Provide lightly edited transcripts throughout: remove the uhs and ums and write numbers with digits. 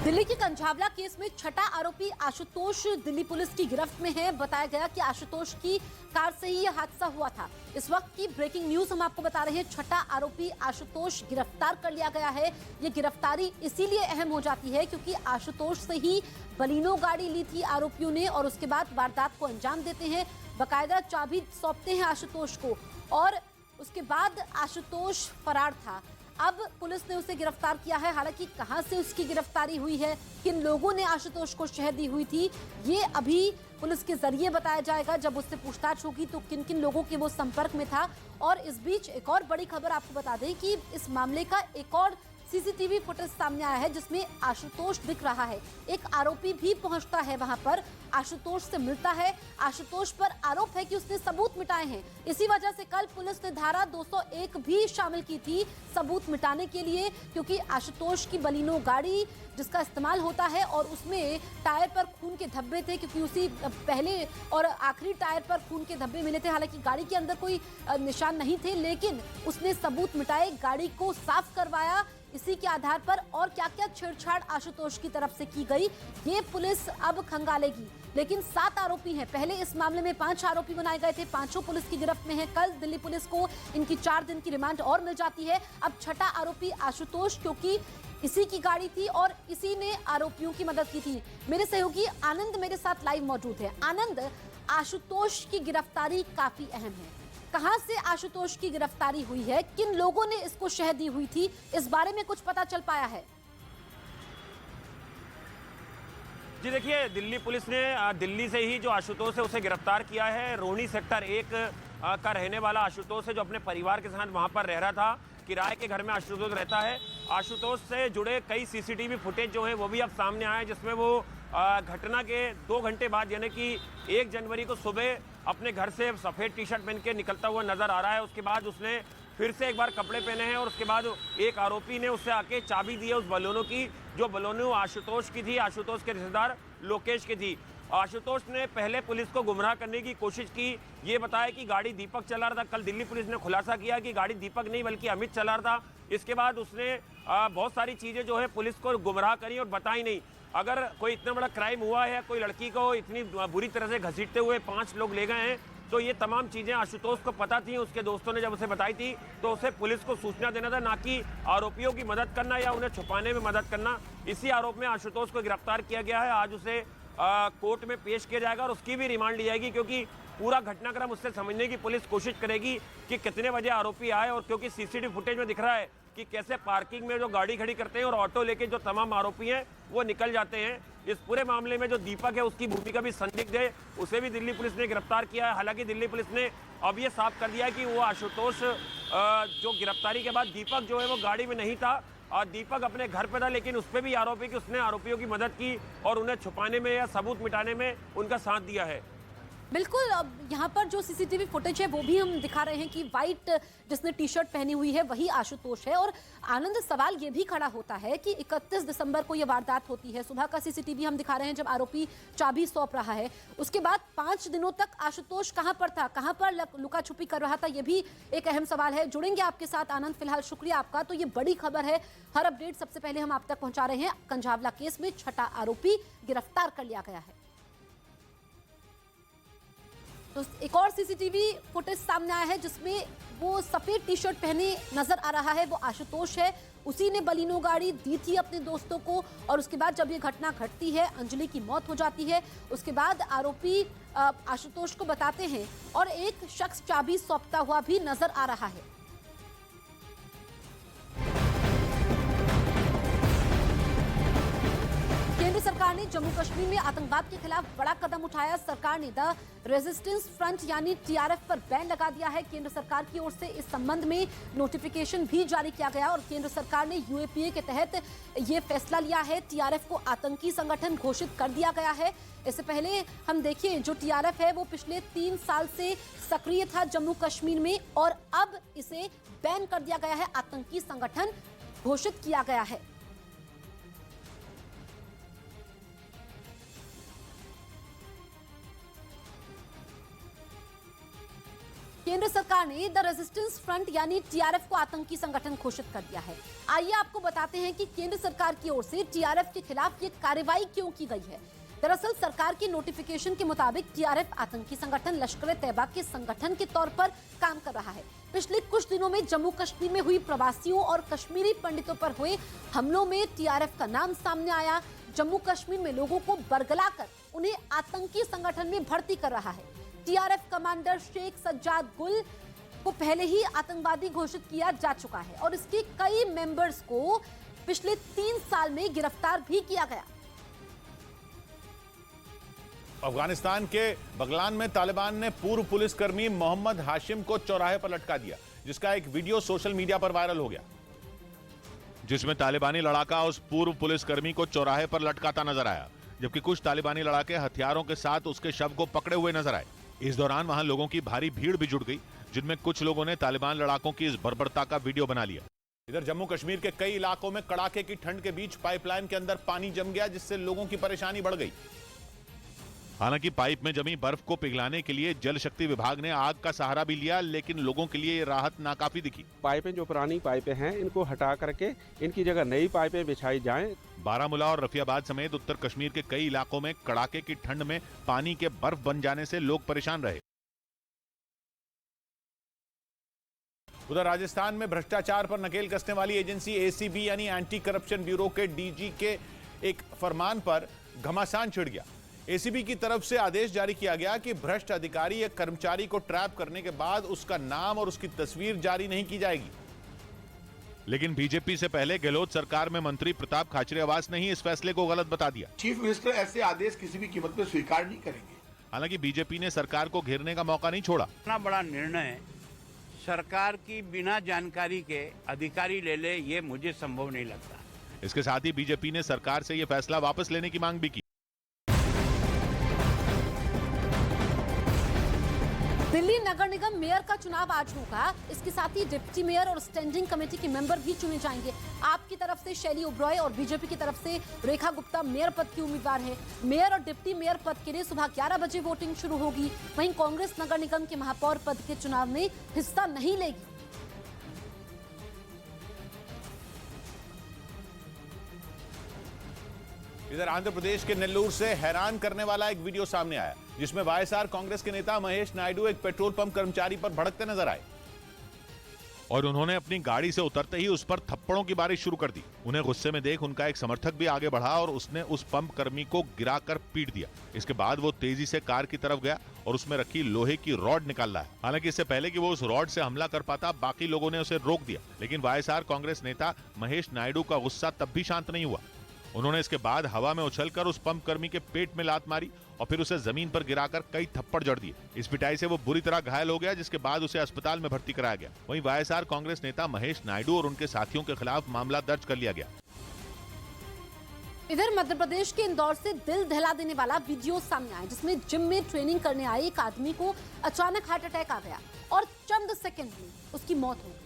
दिल्ली के कंझावला केस में छठा आरोपी आशुतोष दिल्ली पुलिस की गिरफ्त में है। बताया गया कि आशुतोष की कार से ही यह हादसा हुआ था। इस वक्त की ब्रेकिंग न्यूज हम आपको बता रहे हैं। छठा आरोपी आशुतोष गिरफ्तार कर लिया गया है। ये गिरफ्तारी इसीलिए अहम हो जाती है क्योंकि आशुतोष से ही बलिनो गाड़ी ली थी आरोपियों ने और उसके बाद वारदात को अंजाम देते हैं। बाकायदा चाबी सौंपते हैं आशुतोष को और उसके बाद आशुतोष फरार था। अब पुलिस ने उसे गिरफ्तार किया है। हालांकि कहां से उसकी गिरफ्तारी हुई है, किन लोगों ने आशुतोष को शह दी हुई थी, ये अभी पुलिस के जरिए बताया जाएगा। जब उससे पूछताछ होगी तो किन किन लोगों के वो संपर्क में था। और इस बीच एक और बड़ी खबर आपको बता दें कि इस मामले का एक और सीसीटीवी फुटेज सामने आया है जिसमें आशुतोष दिख रहा है। एक आरोपी भी पहुंचता है वहां पर, आशुतोष से मिलता है। आशुतोष पर आरोप है कि उसने सबूत मिटाए हैं। इसी वजह से कल पुलिस ने धारा 201 भी शामिल की थी सबूत मिटाने के लिए, क्योंकि आशुतोष की बलिनो गाड़ी जिसका इस्तेमाल होता है और उसमें टायर पर खून के धब्बे थे, क्योंकि उसी पहले और आखिरी टायर पर खून के धब्बे मिले थे। हालांकि गाड़ी के अंदर कोई निशान नहीं थे, लेकिन उसने सबूत मिटाए, गाड़ी को साफ करवाया। इसी के आधार पर और क्या क्या छेड़छाड़ आशुतोष की तरफ से की गई ये पुलिस अब खंगालेगी। लेकिन 7 आरोपी हैं। पहले इस मामले में 5 आरोपी बनाए गए थे, पांचों पुलिस की गिरफ्त में हैं। कल दिल्ली पुलिस को इनकी 4 दिन की रिमांड और मिल जाती है। अब छठा आरोपी आशुतोष, क्योंकि इसी की गाड़ी थी और इसी ने आरोपियों की मदद की थी। मेरे सहयोगी आनंद मेरे साथ लाइव मौजूद है। आनंद, आशुतोष की गिरफ्तारी काफी अहम है। कहां से आशुतोष की गिरफ्तारी हुई है, किन लोगों ने इसको शह दी हुई थी, इस बारे में कुछ पता चल पाया है? जी देखिए, दिल्ली पुलिस ने दिल्ली से ही जो आशुतोष है उसे गिरफ्तार किया है। रोहिणी सेक्टर 1 का रहने वाला आशुतोष है, जो अपने परिवार के साथ वहां पर रह रहा था। किराए के घर में आशुतोष रहता है। आशुतोष से जुड़े कई सीसीटीवी फुटेज जो है वो भी अब सामने आए, जिसमें वो घटना के 2 घंटे बाद यानी कि 1 जनवरी को सुबह अपने घर से सफ़ेद टी शर्ट पहन के निकलता हुआ नजर आ रहा है। उसके बाद उसने फिर से एक बार कपड़े पहने हैं और उसके बाद एक आरोपी ने उससे आके चाबी दी है उस बलोनो की, जो बलोनो आशुतोष की थी, आशुतोष के रिश्तेदार लोकेश की थी। आशुतोष ने पहले पुलिस को गुमराह करने की कोशिश की, ये बताया कि गाड़ी दीपक चला रहा था। कल दिल्ली पुलिस ने खुलासा किया कि गाड़ी दीपक नहीं बल्कि अमित चला रहा था। इसके बाद उसने बहुत सारी चीज़ें जो है पुलिस को गुमराह करी और बताई नहीं। अगर कोई इतना बड़ा क्राइम हुआ है, कोई लड़की को इतनी बुरी तरह से घसीटते हुए 5 लोग ले गए हैं, तो ये तमाम चीज़ें आशुतोष को पता थी। उसके दोस्तों ने जब उसे बताई थी तो उसे पुलिस को सूचना देना था, ना कि आरोपियों की मदद करना या उन्हें छुपाने में मदद करना। इसी आरोप में आशुतोष को गिरफ्तार किया गया है। आज उसे कोर्ट में पेश किया जाएगा और उसकी भी रिमांड ली जाएगी, क्योंकि पूरा घटनाक्रम उससे समझने की पुलिस कोशिश करेगी कि कितने बजे आरोपी आए। और क्योंकि सीसीटीवी फुटेज में दिख रहा है कि कैसे पार्किंग में जो गाड़ी खड़ी करते हैं और ऑटो लेके जो तमाम आरोपी हैं वो निकल जाते हैं। इस पूरे मामले में जो दीपक है उसकी भूमिका भी संदिग्ध है, उसे भी दिल्ली पुलिस ने गिरफ्तार किया है। हालांकि दिल्ली पुलिस ने अब ये साफ कर दिया है कि वो आशुतोष जो गिरफ्तारी के बाद दीपक जो है वो गाड़ी में नहीं था, दीपक अपने घर पे था, लेकिन उस पर भी आरोप है कि उसने आरोपियों की मदद की और उन्हें छुपाने में या सबूत मिटाने में उनका साथ दिया है। बिल्कुल, अब यहाँ पर जो सीसीटीवी फुटेज है वो भी हम दिखा रहे हैं कि वाइट जिसने टी शर्ट पहनी हुई है वही आशुतोष है। और आनंद, सवाल ये भी खड़ा होता है कि 31 दिसंबर को ये वारदात होती है। सुबह का सीसीटीवी हम दिखा रहे हैं जब आरोपी चाबी सौंप रहा है। उसके बाद 5 दिनों तक आशुतोष कहाँ पर था, कहाँ पर लुका छुपी कर रहा था, ये भी एक अहम सवाल है। जुड़ेंगे आपके साथ आनंद, फिलहाल शुक्रिया आपका। तो ये बड़ी खबर है, हर अपडेट सबसे पहले हम आप तक पहुंचा रहे हैं। कंझावला केस में छठा आरोपी गिरफ्तार कर लिया गया है। तो एक और सीसीटीवी फुटेज सामने आया है जिसमें वो सफेद टी शर्ट पहने नजर आ रहा है, वो आशुतोष है। उसी ने बलिनो गाड़ी दी थी अपने दोस्तों को और उसके बाद जब ये घटना घटती है, अंजलि की मौत हो जाती है, उसके बाद आरोपी आशुतोष को बताते हैं और एक शख्स चाबी सौंपता हुआ भी नजर आ रहा है। केंद्र सरकार ने जम्मू कश्मीर में आतंकवाद के खिलाफ बड़ा कदम उठाया। सरकार ने द रेजिस्टेंस फ्रंट यानी टीआरएफ पर बैन लगा दिया है। केंद्र सरकार की ओर से इस संबंध में नोटिफिकेशन भी जारी किया गया और केंद्र सरकार ने यूएपीए के तहत ये फैसला लिया है। टीआरएफ को आतंकी संगठन घोषित कर दिया गया है। इससे पहले हम देखिए, जो टीआरएफ है वो पिछले 3 साल से सक्रिय था जम्मू कश्मीर में और अब इसे बैन कर दिया गया है, आतंकी संगठन घोषित किया गया है। केंद्र सरकार ने द रेजिस्टेंस फ्रंट यानी टीआरएफ को आतंकी संगठन घोषित कर दिया है। आइए आपको बताते हैं कि केंद्र सरकार की ओर से टीआरएफ के खिलाफ ये कार्रवाई क्यों की गई है। दरअसल सरकार के नोटिफिकेशन के मुताबिक टीआरएफ आतंकी संगठन लश्कर-ए-तैयबा के संगठन के तौर पर काम कर रहा है। पिछले कुछ दिनों में जम्मू कश्मीर में हुई प्रवासियों और कश्मीरी पंडितों पर हुए हमलों में टीआरएफ का नाम सामने आया। जम्मू कश्मीर में लोगों को बरगलाकर उन्हें आतंकी संगठन में भर्ती कर रहा है। टीआरएफ कमांडर शेख सज्जाद गुल को पहले ही आतंकवादी घोषित किया जा चुका है और इसके कई मेंबर्स को पिछले 3 साल में गिरफ्तार भी किया गया। अफगानिस्तान के बगलान में तालिबान ने पूर्व पुलिसकर्मी मोहम्मद हाशिम को चौराहे पर लटका दिया, जिसका एक वीडियो सोशल मीडिया पर वायरल हो गया, जिसमें तालिबानी लड़ाका उस पूर्व पुलिसकर्मी को चौराहे पर लटकाता नजर आया, जबकि कुछ तालिबानी लड़ाके हथियारों के साथ उसके शव को पकड़े हुए नजर आए। इस दौरान वहां लोगों की भारी भीड़ भी जुट गई, जिनमें कुछ लोगों ने तालिबान लड़ाकों की इस बर्बरता का वीडियो बना लिया। इधर जम्मू कश्मीर के कई इलाकों में कड़ाके की ठंड के बीच पाइपलाइन के अंदर पानी जम गया, जिससे लोगों की परेशानी बढ़ गई। हालांकि पाइप में जमी बर्फ को पिघलाने के लिए जल शक्ति विभाग ने आग का सहारा भी लिया, लेकिन लोगों के लिए ये राहत नाकाफी दिखी। पाइपें जो पुरानी पाइपें हैं इनको हटा करके इनकी जगह नई पाइपें बिछाई जाएं। बारामूला और रफियाबाद समेत उत्तर कश्मीर के कई इलाकों में कड़ाके की ठंड में पानी के बर्फ बन जाने से लोग परेशान रहे। उधर राजस्थान में भ्रष्टाचार पर नकेल कसने वाली एजेंसी एसीबी यानी एंटी करप्शन ब्यूरो के डीजी के एक फरमान पर घमासान छिड़ गया। एसीबी की तरफ से आदेश जारी किया गया कि भ्रष्ट अधिकारी या कर्मचारी को ट्रैप करने के बाद उसका नाम और उसकी तस्वीर जारी नहीं की जाएगी। लेकिन बीजेपी से पहले गहलोत सरकार में मंत्री प्रताप खाचरियावास ने ही इस फैसले को गलत बता दिया। चीफ मिनिस्टर ऐसे आदेश किसी भी कीमत पर स्वीकार नहीं करेंगे। हालांकि बीजेपी ने सरकार को घेरने का मौका नहीं छोड़ा। इतना बड़ा निर्णय सरकार की बिना जानकारी के अधिकारी ले ले, ये मुझे संभव नहीं लगता। इसके साथ ही बीजेपी ने सरकार से यह फैसला वापस लेने की मांग भी की। दिल्ली नगर निगम मेयर का चुनाव आज होगा। इसके साथ ही डिप्टी मेयर और स्टैंडिंग कमेटी के मेंबर भी चुने जाएंगे। आप की तरफ से शैली ओब्रॉय और बीजेपी की तरफ से रेखा गुप्ता मेयर पद की उम्मीदवार है। मेयर और डिप्टी मेयर पद के लिए सुबह 11 बजे वोटिंग शुरू होगी। वहीं कांग्रेस नगर निगम के महापौर पद के चुनाव में हिस्सा नहीं लेगी। इधर आंध्र प्रदेश के नेल्लूर से हैरान करने वाला एक वीडियो सामने आया, जिसमें वाईएसआर कांग्रेस के नेता महेश नायडू एक पेट्रोल पंप कर्मचारी पर भड़कते नजर आए और उन्होंने अपनी गाड़ी से उतरते ही उस पर थप्पड़ों की बारिश शुरू कर दी। उन्हें गुस्से में देख उनका एक समर्थक भी आगे बढ़ा और उसने उस पंप कर्मी को गिराकर पीट दिया। इसके बाद वो तेजी से कार की तरफ गया और उसमें रखी लोहे की रॉड निकाल रहा है। हालांकि इससे पहले कि वो उस रॉड से हमला कर पाता, बाकी लोगों ने उसे रोक दिया, लेकिन वाईएसआर कांग्रेस नेता महेश नायडू का गुस्सा तब भी शांत नहीं हुआ। उन्होंने इसके बाद हवा में उछलकर उस पंप कर्मी के पेट में लात मारी और फिर उसे जमीन पर गिराकर कई थप्पड़ जड़ दिए। इस पिटाई से वो बुरी तरह घायल हो गया, जिसके बाद उसे अस्पताल में भर्ती कराया गया। वहीं वाईएसआर कांग्रेस नेता महेश नायडू और उनके साथियों के खिलाफ मामला दर्ज कर लिया गया। इधर मध्य प्रदेश के इंदौर से दिल दहला देने वाला वीडियो सामने आया, जिसमें जिम में ट्रेनिंग करने आए एक आदमी को अचानक हार्ट अटैक आ गया और चंद सेकंड में उसकी मौत हो गई,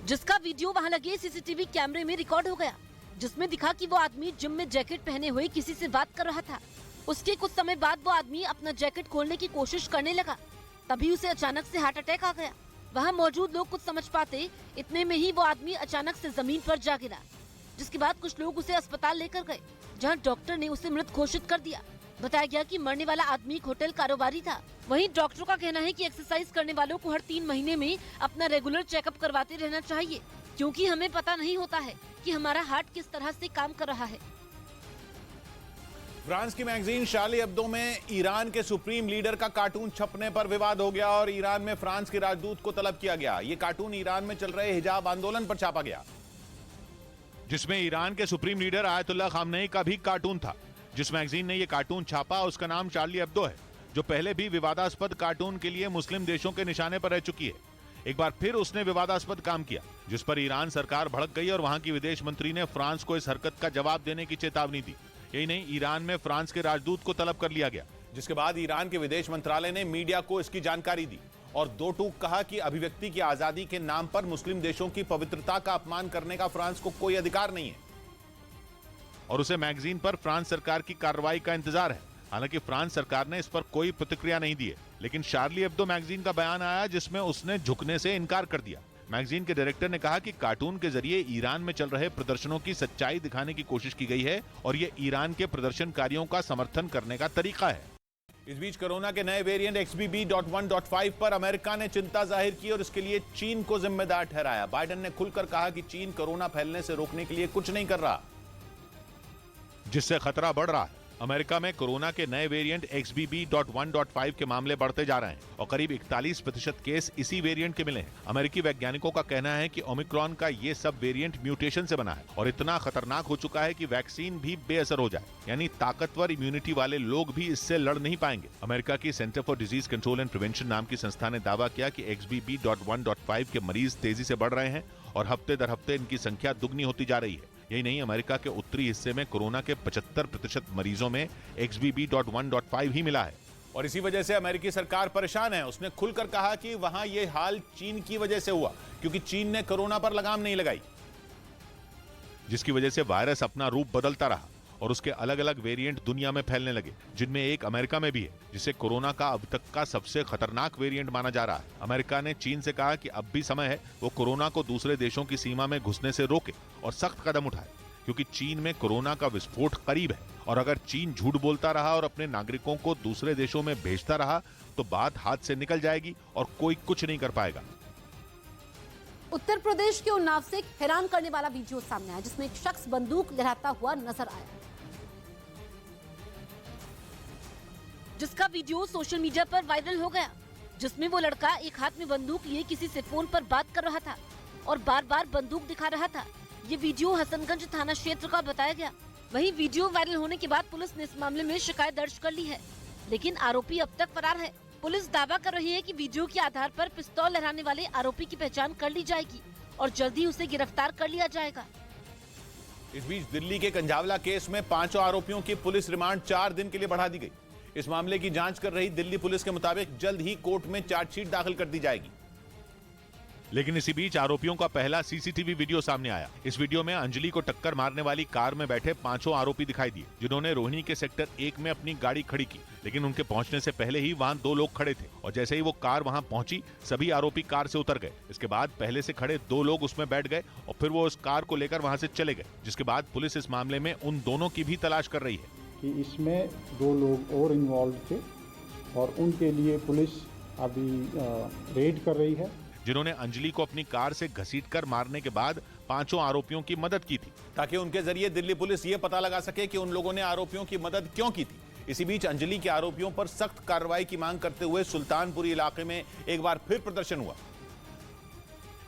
जिसका वीडियो वहां लगे सीसीटीवी कैमरे में रिकॉर्ड हो गया, जिसमें दिखा कि वो आदमी जिम में जैकेट पहने हुए किसी से बात कर रहा था। उसके कुछ समय बाद वो आदमी अपना जैकेट खोलने की कोशिश करने लगा, तभी उसे अचानक से हार्ट अटैक आ गया। वहां मौजूद लोग कुछ समझ पाते इतने में ही वो आदमी अचानक से जमीन पर जा गिरा, जिसके बाद कुछ लोग उसे अस्पताल लेकर गए, जहां डॉक्टर ने उसे मृत घोषित कर दिया। बताया गया कि मरने वाला आदमी एक होटल कारोबारी था। वहीं डॉक्टरों का कहना है कि एक्सरसाइज करने वालों को हर 3 महीने में अपना रेगुलर चेकअप करवाते रहना चाहिए, क्योंकि हमें पता नहीं होता है कि हमारा हार्ट किस तरह से काम कर रहा है। फ्रांस की मैगजीन शार्ली एब्दो में ईरान के सुप्रीम लीडर का कार्टून छपने पर विवाद हो गया और ईरान में फ्रांस के राजदूत को तलब किया गया। ये कार्टून ईरान में चल रहे हिजाब आंदोलन पर छापा गया, जिसमें ईरान के सुप्रीम लीडर आयतुल्लाह खामनेई का भी कार्टून था। जिस मैगजीन ने यह कार्टून छापा उसका नाम शार्ली एब्दो है, जो पहले भी विवादास्पद कार्टून के लिए मुस्लिम देशों के निशाने पर रह चुकी है। एक बार फिर उसने विवादास्पद काम किया, जिस पर ईरान सरकार भड़क गई और वहां की विदेश मंत्री ने फ्रांस को इस हरकत का जवाब देने की चेतावनी दी। यही नहीं, ईरान में फ्रांस के राजदूत को तलब कर लिया गया, जिसके बाद ईरान के विदेश मंत्रालय ने मीडिया को इसकी जानकारी दी और दो टूक कहा कि अभिव्यक्ति की आजादी के नाम पर मुस्लिम देशों की पवित्रता का अपमान करने का फ्रांस को कोई अधिकार नहीं है और उसे मैगजीन पर फ्रांस सरकार की कार्रवाई का इंतजार है। हालांकि फ्रांस सरकार ने इस पर कोई प्रतिक्रिया नहीं दी है, लेकिन शार्ली एब्दो मैगजीन का बयान आया जिसमें उसने झुकने से इनकार कर दिया। मैगजीन के डायरेक्टर ने कहा कि कार्टून के जरिए ईरान में चल रहे प्रदर्शनों की सच्चाई दिखाने की कोशिश की गई है और ये ईरान के प्रदर्शनकारियों का समर्थन करने का तरीका है। इस बीच कोरोना के नए वेरिएंट XBB.1.5 पर अमेरिका ने चिंता जाहिर की और इसके लिए चीन को जिम्मेदार ठहराया। बाइडेन ने खुलकर कहा कि चीन कोरोना फैलने से रोकने के लिए कुछ नहीं कर रहा, जिससे खतरा बढ़ रहा है। अमेरिका में कोरोना के नए वेरिएंट XBB.1.5 के मामले बढ़ते जा रहे हैं और करीब 41% केस इसी वेरिएंट के मिले हैं। अमेरिकी वैज्ञानिकों का कहना है कि ओमिक्रॉन का ये सब वेरिएंट म्यूटेशन से बना है और इतना खतरनाक हो चुका है कि वैक्सीन भी बेअसर हो जाए, यानी ताकतवर इम्यूनिटी वाले लोग भी इससे लड़ नहीं पाएंगे। अमेरिका की centre for disease control and prevention नाम की संस्था ने दावा किया कि XBB.1.5 के मरीज तेजी से बढ़ रहे हैं और हफ्ते दर हफ्ते इनकी संख्या दुगनी होती जा रही है। यही नहीं, अमेरिका के उत्तरी हिस्से में कोरोना के 75% मरीजों में XBB.1.5 ही मिला है और इसी वजह से अमेरिकी सरकार परेशान है। उसने खुलकर कहा कि वहां ये हाल चीन की वजह से हुआ, क्योंकि चीन ने कोरोना पर लगाम नहीं लगाई, जिसकी वजह से वायरस अपना रूप बदलता रहा और उसके अलग अलग वेरिएंट दुनिया में फैलने लगे, जिनमें एक अमेरिका में भी है, जिसे कोरोना का अब तक का सबसे खतरनाक वेरिएंट माना जा रहा है। अमेरिका ने चीन से कहा कि अब भी समय है वो कोरोना को दूसरे देशों की सीमा में घुसने से रोके और सख्त कदम उठाए, क्योंकि चीन में कोरोना का विस्फोट करीब है और अगर चीन झूठ बोलता रहा और अपने नागरिकों को दूसरे देशों में भेजता रहा तो बात हाथ से निकल जाएगी और कोई कुछ नहीं कर पाएगा। उत्तर प्रदेश के उन्नाव से एक हैरान करने वाला वीडियो सामने आया जिसमें एक शख्स बंदूक लहराता हुआ नजर आया, जिसका वीडियो सोशल मीडिया पर वायरल हो गया, जिसमें वो लड़का एक हाथ में बंदूक लिए किसी से फोन पर बात कर रहा था और बार बार बंदूक दिखा रहा था। ये वीडियो हसनगंज थाना क्षेत्र का बताया गया। वहीं वीडियो वायरल होने के बाद पुलिस ने इस मामले में शिकायत दर्ज कर ली है, लेकिन आरोपी अब तक फरार है। पुलिस दावा कर रही है कि वीडियो के आधार पर पिस्तौल लहराने वाले आरोपी की पहचान कर ली जाएगी और जल्दी उसे गिरफ्तार कर लिया जाएगा। इस बीच दिल्ली के कंझावला केस में 5 आरोपियों की पुलिस रिमांड 4 दिन के लिए बढ़ा दी गई। इस मामले की जांच कर रही दिल्ली पुलिस के मुताबिक जल्द ही कोर्ट में चार्जशीट दाखिल कर दी जाएगी। लेकिन इसी बीच आरोपियों का पहला सीसीटीवी वीडियो सामने आया। इस वीडियो में अंजलि को टक्कर मारने वाली कार में बैठे 5 आरोपी दिखाई दिए, जिन्होंने रोहिणी के सेक्टर 1 में अपनी गाड़ी खड़ी की, लेकिन उनके पहुंचने से पहले ही वहां 2 लोग खड़े थे और जैसे ही वो कार वहां पहुंची सभी आरोपी कार से उतर गए। इसके बाद पहले से खड़े 2 लोग उसमें बैठ गए और फिर वो उस कार को लेकर वहां से चले गए, जिसके बाद पुलिस इस मामले में उन दोनों की भी तलाश कर रही है कि इसमें 2 लोग और इन्वॉल्व थे और उनके लिए पुलिस अभी रेड कर रही है, जिन्होंने अंजलि को अपनी कार से घसीटकर मारने के बाद 5 आरोपियों की मदद की थी, ताकि उनके जरिए दिल्ली पुलिस ये पता लगा सके कि उन लोगों ने आरोपियों की मदद क्यों की थी। इसी बीच अंजलि के आरोपियों पर सख्त कार्रवाई की मांग करते हुए सुल्तानपुरी इलाके में एक बार फिर प्रदर्शन हुआ,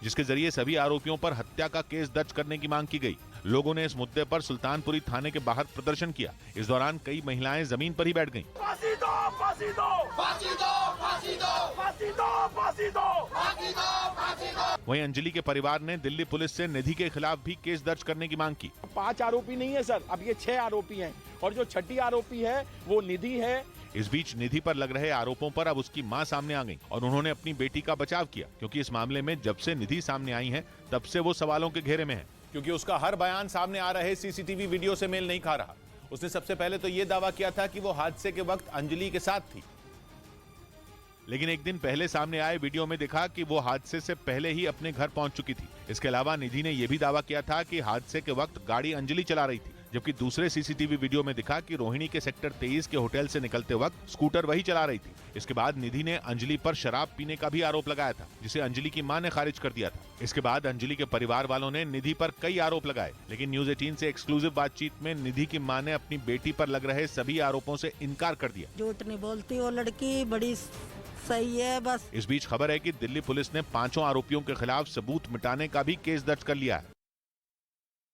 जिसके जरिए सभी आरोपियों पर हत्या का केस दर्ज करने की मांग की गई। लोगों ने इस मुद्दे पर सुल्तानपुरी थाने के बाहर प्रदर्शन किया। इस दौरान कई महिलाएं जमीन पर ही बैठ गईं। फांसी दो, फांसी दो, फांसी दो, फांसी दो, फांसी दो, फांसी दो, फांसी दो, फांसी दो। वहीं अंजलि के परिवार ने दिल्ली पुलिस से निधि के खिलाफ भी केस दर्ज करने की मांग की। 5 आरोपी नहीं है सर, अब ये 6 आरोपी हैं और जो 6ठी आरोपी है वो निधि है। इस बीच निधि पर लग रहे आरोपों पर अब उसकी मां सामने आ गई और उन्होंने अपनी बेटी का बचाव किया, क्योंकि इस मामले में जब से निधि सामने आई है तब से वो सवालों के घेरे में है, क्योंकि उसका हर बयान सामने आ रहे सीसीटीवी वीडियो से मेल नहीं खा रहा। उसने सबसे पहले तो ये दावा किया था कि वो हादसे के वक्त अंजलि के साथ थी, लेकिन एक दिन पहले सामने आए वीडियो में दिखा कि वो हादसे से पहले ही अपने घर पहुंच चुकी थी। इसके अलावा निधि ने यह भी दावा किया था कि हादसे के वक्त गाड़ी अंजलि चला रही थी, जबकि दूसरे सीसीटीवी वीडियो में दिखा कि रोहिणी के सेक्टर 23 के होटल से निकलते वक्त स्कूटर वही चला रही थी। इसके बाद निधि ने अंजलि पर शराब पीने का भी आरोप लगाया था, जिसे अंजलि की मां ने खारिज कर दिया था। इसके बाद अंजलि के परिवार वालों ने निधि पर कई आरोप लगाए, लेकिन न्यूज 18 से एक्सक्लूसिव बातचीत में निधि की मां ने अपनी बेटी पर लग रहे सभी आरोपों से इनकार कर दिया। झूठ नहीं बोलती वो लड़की, बड़ी सही है बस। इस बीच खबर है कि दिल्ली पुलिस ने 5 आरोपियों के खिलाफ सबूत मिटाने का भी केस दर्ज कर लिया है।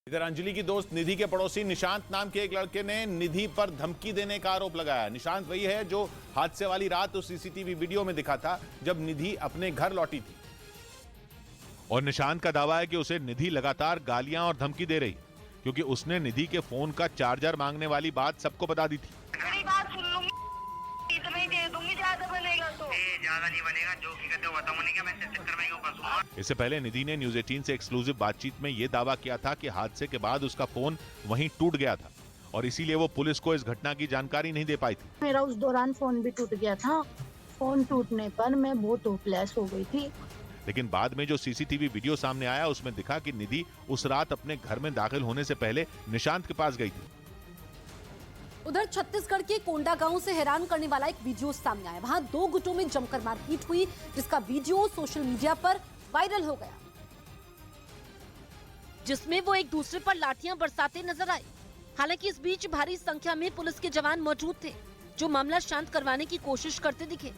इधर अंजलि की दोस्त निधि के पड़ोसी निशांत नाम के एक लड़के ने निधि पर धमकी देने का आरोप लगाया। निशांत वही है जो हादसे वाली रात उस सीसीटीवी वीडियो में दिखा था जब निधि अपने घर लौटी थी, और निशांत का दावा है कि उसे निधि लगातार गालियां और धमकी दे रही, क्योंकि उसने निधि के फोन का चार्जर मांगने वाली बात सबको बता दी थी। बात सुन लूंगी, इतना ही दे दूंगी, ज्यादा बनेगा तो ज्यादा नहीं बनेगा, जो की कहते हो बताऊंगा नहीं, मैं चक्कर में फंसूंगा। इससे पहले निधि ने न्यूज 18 से एक्सक्लूसिव बातचीत में यह दावा किया था कि हादसे के बाद उसका फोन वहीं टूट गया था और इसीलिए वो पुलिस को इस घटना की जानकारी नहीं दे पाई थी। मेरा उस दौरान फोन भी टूट गया था। फोन टूटने पर मैं बहुत होपलेस हो गई थी। लेकिन बाद में जो सीसीटीवी वीडियो सामने आया उसमें दिखा कि निधि उस रात अपने घर में दाखिल होने से पहले निशांत के पास गई थी। उधर छत्तीसगढ़ के कोंडा गांव से हैरान करने वाला एक वीडियो सामने आया। वहां दो गुटों में जमकर मारपीट हुई, जिसका वीडियो सोशल मीडिया पर वायरल हो गया, जिसमें वो एक दूसरे पर लाठियां बरसाते नजर आए। हालांकि इस बीच भारी संख्या में पुलिस के जवान मौजूद थे, जो मामला शांत करवाने की कोशिश करते दिखे।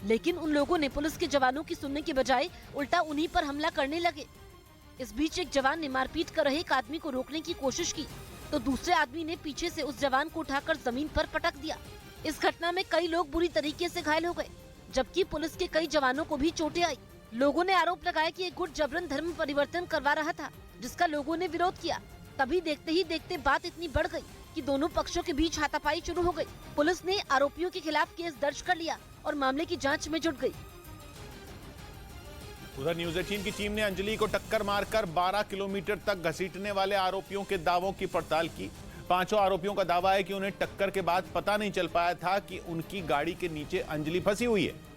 लेकिन उन लोगों ने पुलिस के जवानों की सुनने के बजाय उल्टा उन्हीं पर हमला करने लगे। इस बीच एक जवान ने मारपीट कर रहे एक आदमी को रोकने की कोशिश की, तो दूसरे आदमी ने पीछे से उस जवान को उठाकर जमीन पर पटक दिया। इस घटना में कई लोग बुरी तरीके से घायल हो गए, जबकि पुलिस के कई जवानों को भी चोटें आई। लोगों ने आरोप लगाया कि एक गुट जबरन धर्म परिवर्तन करवा रहा था, जिसका लोगों ने विरोध किया। तभी देखते ही देखते बात इतनी बढ़ गई कि दोनों पक्षों के बीच हाथापाई शुरू हो गई। पुलिस ने आरोपियों के खिलाफ केस दर्ज कर लिया और मामले की जांच में जुट गई। उधर न्यूज 18 की टीम ने अंजलि को टक्कर मारकर 12 किलोमीटर तक घसीटने वाले आरोपियों के दावों की पड़ताल की। पांचों आरोपियों का दावा है कि उन्हें टक्कर के बाद पता नहीं चल पाया था कि उनकी गाड़ी के नीचे अंजलि फंसी हुई है।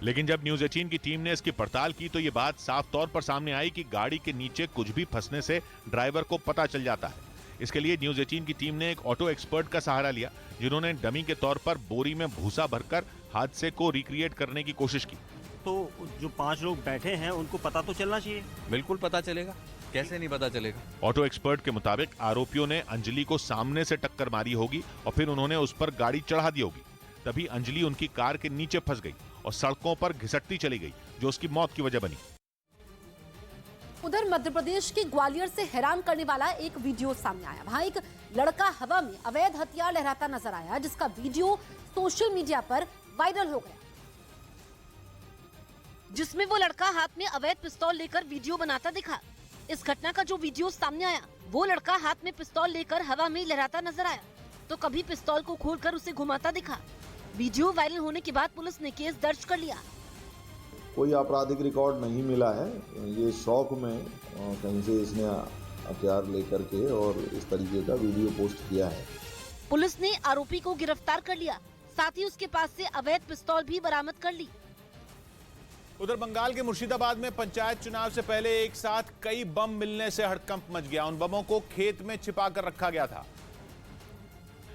लेकिन जब न्यूज 18 की टीम ने इसकी पड़ताल की तो ये बात साफ तौर पर सामने आई कि गाड़ी के नीचे कुछ भी फंसने से ड्राइवर को पता चल जाता है। इसके लिए न्यूज 18 की टीम ने एक ऑटो एक्सपर्ट का सहारा लिया, जिन्होंने डमी के तौर पर बोरी में भूसा भरकर हादसे को रिक्रिएट करने की कोशिश की। तो जो 5 लोग बैठे हैं उनको पता तो चलना चाहिए। बिल्कुल पता चलेगा, कैसे नहीं पता चलेगा। ऑटो एक्सपर्ट के मुताबिक आरोपियों ने अंजलि को सामने से टक्कर मारी होगी और फिर उन्होंने उस पर गाड़ी चढ़ा दी होगी। तभी अंजलि उनकी कार के नीचे फंस गई और सड़कों पर घिसटती चली गई, जो उसकी मौत की वजह बनी। उधर मध्य प्रदेश के ग्वालियर से हैरान करने वाला एक वीडियो सामने आया। वहां एक लड़का हवा में अवैध हथियार लहराता नजर आया, जिसका वीडियो सोशल मीडिया पर वायरल हो गया, जिसमें वो लड़का हाथ में अवैध पिस्तौल लेकर वीडियो बनाता दिखा। इस घटना का जो वीडियो सामने आया, वो लड़का हाथ में पिस्तौल लेकर हवा में लहराता नजर आया, तो कभी पिस्तौल को खोलकर उसे घुमाता दिखा। वीडियो वायरल होने के बाद पुलिस ने केस दर्ज कर लिया। कोई आपराधिक रिकॉर्ड नहीं मिला है। ये शौक में कहीं से इसने हथियार लेकर के और इस तरीके का वीडियो पोस्ट किया है। पुलिस ने आरोपी को गिरफ्तार कर लिया, साथ ही उसके पास से अवैध पिस्तौल भी बरामद कर ली। उधर बंगाल के मुर्शिदाबाद में पंचायत चुनाव से पहले एक साथ कई बम मिलने से हड़कंप मच गया। उन बमों को खेत में छिपा कर रखा गया था,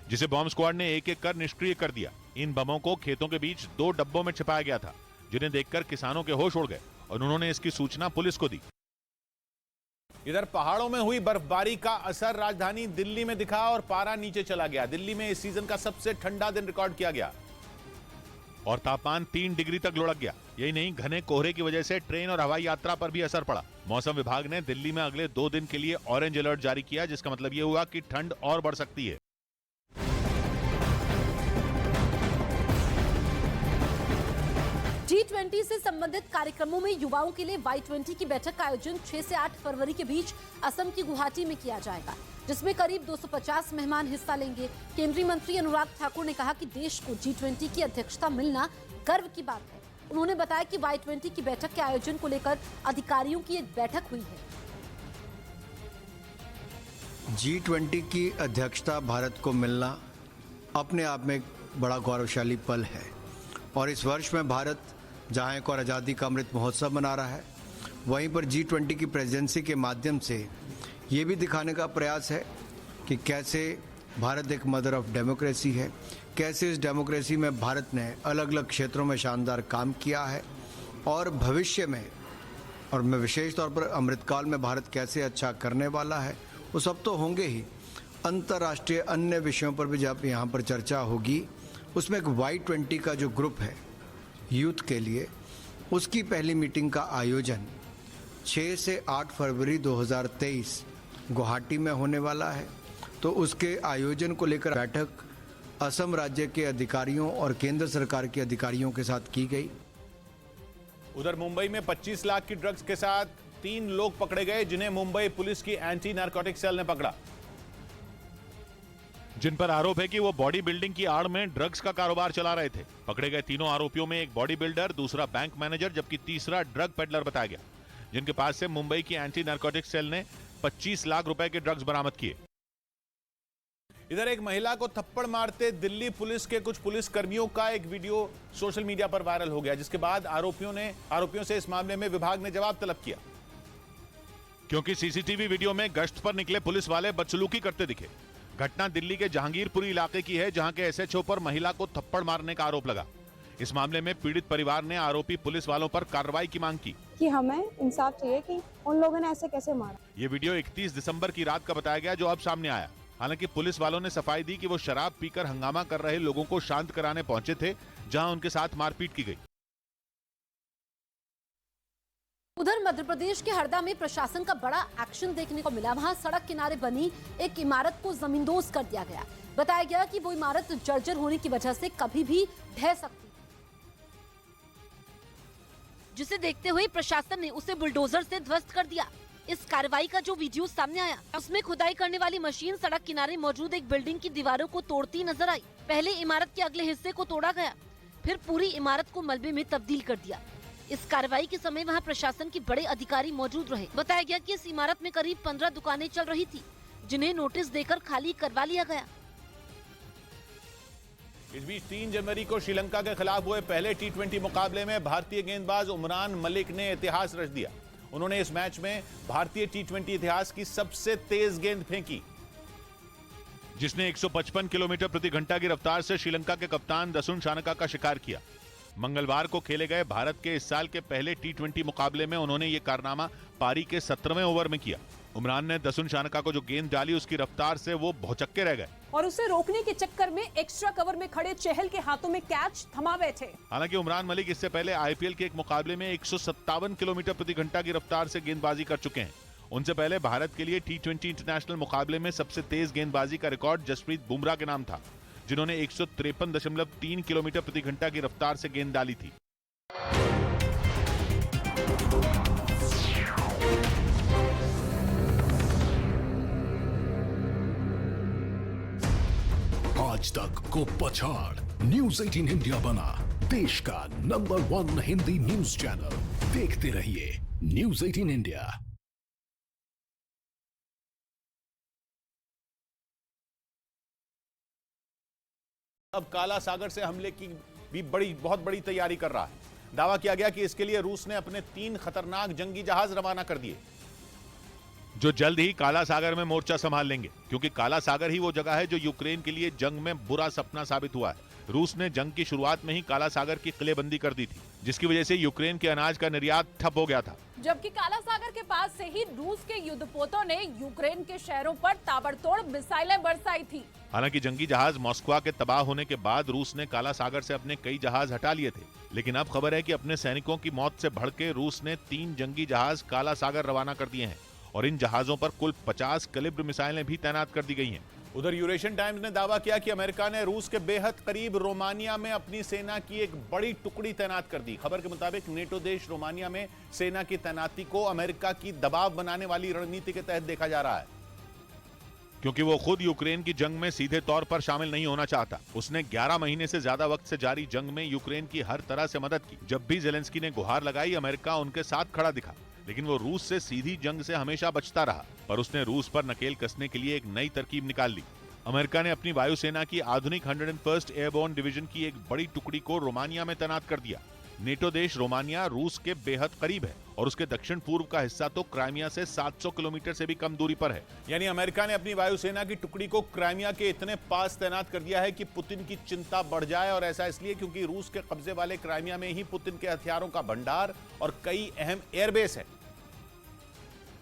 जिसे बॉम्ब स्क्वाड ने एक एक कर निष्क्रिय कर दिया। इन बमों को खेतों के बीच 2 डब्बों में छिपाया गया था, जिन्हें देखकर किसानों के होश उड़ गए और उन्होंने इसकी सूचना पुलिस को दी। इधर पहाड़ों में हुई बर्फबारी का असर राजधानी दिल्ली में दिखा और पारा नीचे चला गया। दिल्ली में इस सीजन का सबसे ठंडा दिन रिकॉर्ड किया गया और तापमान 3 डिग्री तक लुढ़क गया। यही नहीं, घने कोहरे की वजह से ट्रेन और हवाई यात्रा पर भी असर पड़ा। मौसम विभाग ने दिल्ली में अगले 2 दिन के लिए ऑरेंज अलर्ट जारी किया, जिसका मतलब यह हुआ कि ठंड और बढ़ सकती है। G20 से संबंधित कार्यक्रमों में युवाओं के लिए Y20 की बैठक का आयोजन 6 से 8 फरवरी के बीच असम की गुवाहाटी में किया जाएगा, जिसमें करीब 250 मेहमान हिस्सा लेंगे। केंद्रीय मंत्री अनुराग ठाकुर ने कहा कि देश को G20 की अध्यक्षता मिलना गर्व की बात है। उन्होंने बताया कि Y20 की बैठक के आयोजन को लेकर अधिकारियों की एक बैठक हुई है। G20 की अध्यक्षता भारत को मिलना अपने आप में एक बड़ा गौरवशाली पल है और इस वर्ष में भारत जहाँ एक और आज़ादी का अमृत महोत्सव मना रहा है, वहीं पर G20 की प्रेसिडेंसी के माध्यम से ये भी दिखाने का प्रयास है कि कैसे भारत एक मदर ऑफ डेमोक्रेसी है, कैसे इस डेमोक्रेसी में भारत ने अलग अलग क्षेत्रों में शानदार काम किया है और भविष्य में, और मैं विशेष तौर पर अमृतकाल में भारत कैसे अच्छा करने वाला है, वो सब तो होंगे ही। अंतर्राष्ट्रीय अन्य विषयों पर भी जब यहाँ पर चर्चा होगी, उसमें एक Y20 का जो ग्रुप है यूथ के लिए, उसकी पहली मीटिंग का आयोजन 6 से 8 फरवरी 2023 गुवाहाटी में होने वाला है। तो उसके आयोजन को लेकर बैठक असम राज्य के अधिकारियों और केंद्र सरकार के अधिकारियों के साथ की गई। उधर मुंबई में 25 लाख की ड्रग्स के साथ 3 लोग पकड़े गए, जिन्हें मुंबई पुलिस की एंटी नारकोटिक सेल ने पकड़ा, जिन पर आरोप है कि वो बॉडी बिल्डिंग की आड़ में ड्रग्स का कारोबार चला रहे थे। पकड़े गए तीनों आरोपियों में एक बॉडी बिल्डर, दूसरा बैंक मैनेजर, जबकि तीसरा ड्रग पेडलर बताया गया, जिनके पास से मुंबई की एंटी नारकोटिक सेल ने 25 लाख रुपए के ड्रग्स बरामद किए। इधर एक महिला को थप्पड़ मारते दिल्ली पुलिस के कुछ पुलिस कर्मियों का एक वीडियो सोशल मीडिया पर वायरल हो गया, जिसके बाद आरोपियों से इस मामले में विभाग ने जवाब तलब किया, क्योंकि सीसीटीवी वीडियो में गश्त पर निकले पुलिस वाले बदसलूकी करते दिखे। घटना दिल्ली के जहांगीरपुरी इलाके की है, जहां के एसएचओ पर महिला को थप्पड़ मारने का आरोप लगा। इस मामले में पीड़ित परिवार ने आरोपी पुलिस वालों पर कार्रवाई की मांग की कि हमें इंसाफ चाहिए कि उन लोगों ने ऐसे कैसे मारा। ये वीडियो 31 दिसंबर की रात का बताया गया, जो अब सामने आया। हालांकि पुलिस वालों ने सफाई दी कि वो शराब पीकर हंगामा कर रहे लोगों को शांत कराने पहुंचे थे, जहां उनके साथ मारपीट की गई। उधर मध्य प्रदेश के हरदा में प्रशासन का बड़ा एक्शन देखने को मिला। वहां सड़क किनारे बनी एक इमारत को जमींदोज कर दिया गया। बताया गया कि वो इमारत जर्जर होने की वजह से कभी भी ढह सकती, जिसे देखते हुए प्रशासन ने उसे बुलडोजर से ध्वस्त कर दिया। इस कार्रवाई का जो वीडियो सामने आया, उसमें खुदाई करने वाली मशीन सड़क किनारे मौजूद एक बिल्डिंग की दीवारों को तोड़ती नजर आई। पहले इमारत के अगले हिस्से को तोड़ा गया, फिर पूरी इमारत को मलबे में तब्दील कर दिया। इस कार्रवाई के समय वहां प्रशासन के बड़े अधिकारी मौजूद रहे। बताया गया कि इस इमारत में करीब 15 दुकानें चल रही थी, जिन्हें नोटिस देकर खाली करवा लिया गया। इस बीच 3 जनवरी को श्रीलंका के खिलाफ हुए पहले T20 मुकाबले में भारतीय गेंदबाज उमरान मलिक ने इतिहास रच दिया। उन्होंने इस मैच में भारतीय T20 इतिहास की सबसे तेज गेंद फेंकी, जिसने 155 किलोमीटर प्रति घंटा की रफ्तार से श्रीलंका के कप्तान दसुन शानका का शिकार किया। मंगलवार को खेले गए भारत के इस साल के पहले T20 मुकाबले में उन्होंने ये कारनामा पारी के 17वें ओवर में किया। उमरान ने दसुन शानका को जो गेंद डाली, उसकी रफ्तार से वो भौचक्के रह गए और उसे रोकने के चक्कर में एक्स्ट्रा कवर में खड़े चहल के हाथों में कैच थमा बैठे। हालांकि उमरान मलिक इससे पहले आईपीएल के एक मुकाबले में 157 किलोमीटर प्रति घंटा की रफ्तार से गेंदबाजी कर चुके हैं। उनसे पहले भारत के लिए T20 इंटरनेशनल मुकाबले में सबसे तेज गेंदबाजी का रिकॉर्ड जसप्रीत बुमराह के नाम था, जिन्होंने 153.3 किलोमीटर प्रति घंटा की रफ्तार से गेंद डाली थी। आज तक को पछाड़ न्यूज़ 18 इंडिया बना देश का नंबर 1 हिंदी न्यूज चैनल। देखते रहिए न्यूज़ 18 इंडिया। अब काला सागर से हमले की भी बहुत बड़ी तैयारी कर रहा है। दावा किया गया कि इसके लिए रूस ने अपने 3 खतरनाक जंगी जहाज रवाना कर दिए, जो जल्द ही काला सागर में मोर्चा संभाल लेंगे, क्योंकि काला सागर ही वो जगह है जो यूक्रेन के लिए जंग में बुरा सपना साबित हुआ है। रूस ने जंग की शुरुआत में ही काला सागर की किलेबंदी कर दी थी, जिसकी वजह से यूक्रेन के अनाज का निर्यात ठप हो गया था। जबकि काला सागर के पास से ही रूस के युद्धपोतों ने यूक्रेन के शहरों पर ताबड़तोड़ मिसाइलें बरसाई थी। हालांकि जंगी जहाज मॉस्को के तबाह होने के बाद रूस ने काला सागर से अपने कई जहाज हटा लिए थे, लेकिन अब खबर है कि अपने सैनिकों की मौत से भड़के रूस ने 3 जंगी जहाज काला सागर रवाना कर दिए हैं और इन जहाजों पर कुल 50 कैलिबर मिसाइलें भी तैनात कर दी गई हैं। उधर यूरेशियन टाइम्स ने दावा किया कि अमेरिका ने रूस के बेहद करीब रोमानिया में अपनी सेना की एक बड़ी टुकड़ी तैनात कर दी। खबर के मुताबिक नेटो देश रोमानिया में सेना की तैनाती को अमेरिका की दबाव बनाने वाली रणनीति के तहत देखा जा रहा है, क्योंकि वो खुद यूक्रेन की जंग में सीधे तौर पर शामिल नहीं होना चाहता। उसने 11 महीने से ज्यादा वक्त से जारी जंग में यूक्रेन की हर तरह से मदद की। जब भी जेलेंस्की ने गुहार लगाई, अमेरिका उनके साथ खड़ा दिखा, लेकिन वो रूस से सीधी जंग से हमेशा बचता रहा। पर उसने रूस पर नकेल कसने के लिए एक नई तरकीब निकाल ली। अमेरिका ने अपनी वायुसेना की आधुनिक 101st एयरबोर्न डिवीजन की एक बड़ी टुकड़ी को रोमानिया में तैनात कर दिया। नेटो देश रोमानिया रूस के बेहद करीब है और उसके दक्षिण पूर्व का हिस्सा तो क्राइमिया से 700 किलोमीटर से भी कम दूरी पर है। यानी अमेरिका ने अपनी वायुसेना की टुकड़ी को क्राइमिया के इतने पास तैनात कर दिया है कि पुतिन की चिंता बढ़ जाए, और ऐसा इसलिए क्योंकि रूस के कब्जे वाले क्राइमिया में ही पुतिन के हथियारों का भंडार और कई अहम एयरबेस है,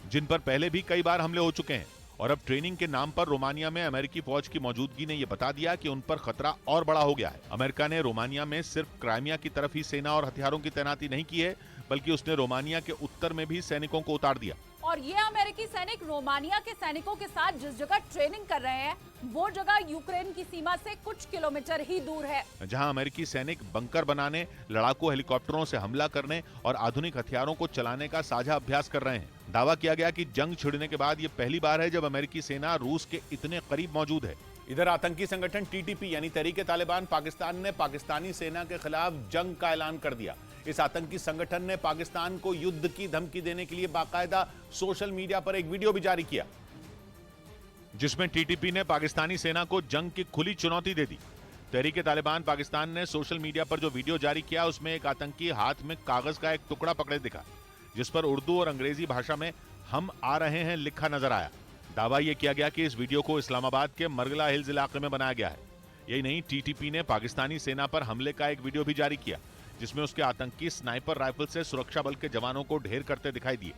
जिन पर पहले भी कई बार हमले हो चुके हैं। और अब ट्रेनिंग के नाम पर रोमानिया में अमेरिकी फौज की मौजूदगी ने यह बता दिया कि उन पर खतरा और बड़ा हो गया है। अमेरिका ने रोमानिया में सिर्फ क्राइमिया की तरफ ही सेना और हथियारों की तैनाती नहीं की है, बल्कि उसने रोमानिया के उत्तर में भी सैनिकों को उतार दिया। और ये अमेरिकी सैनिक रोमानिया के सैनिकों के साथ जिस जगह ट्रेनिंग कर रहे हैं, वो जगह यूक्रेन की सीमा से कुछ किलोमीटर ही दूर है, जहां अमेरिकी सैनिक बंकर बनाने, लड़ाकू हेलीकॉप्टरों से हमला करने और आधुनिक हथियारों को चलाने का साझा अभ्यास कर रहे हैं। दावा किया गया कि जंग छिड़ने के बाद ये पहली बार है जब अमेरिकी सेना रूस के इतने करीब मौजूद है। इधर आतंकी संगठन टीटीपी यानी तहरीक तालिबान पाकिस्तान ने पाकिस्तानी सेना के खिलाफ जंग का ऐलान कर दिया। इस आतंकी संगठन ने पाकिस्तान को युद्ध की धमकी देने के लिए बाकायदा सोशल मीडिया पर एक वीडियो भी जारी किया। जिसमें टीटीपी ने पाकिस्तानी सेना को जंग की खुली चुनौती दे दी। तहरीक तालिबान पाकिस्तान ने सोशल मीडिया पर जो वीडियो जारी किया उसमें एक आतंकी हाथ में कागज का एक टुकड़ा पकड़े दिखा, जिस पर उर्दू और अंग्रेजी भाषा में हम आ रहे हैं लिखा नजर आया। दावा यह किया गया कि इस वीडियो को इस्लामाबाद के मरगला हिल्स इलाके में बनाया गया है। यही नहीं, टीटीपी ने पाकिस्तानी सेना पर हमले का एक वीडियो भी जारी किया, जिसमें उसके आतंकी स्नाइपर राइफल से सुरक्षा बल के जवानों को ढेर करते दिखाई दिए,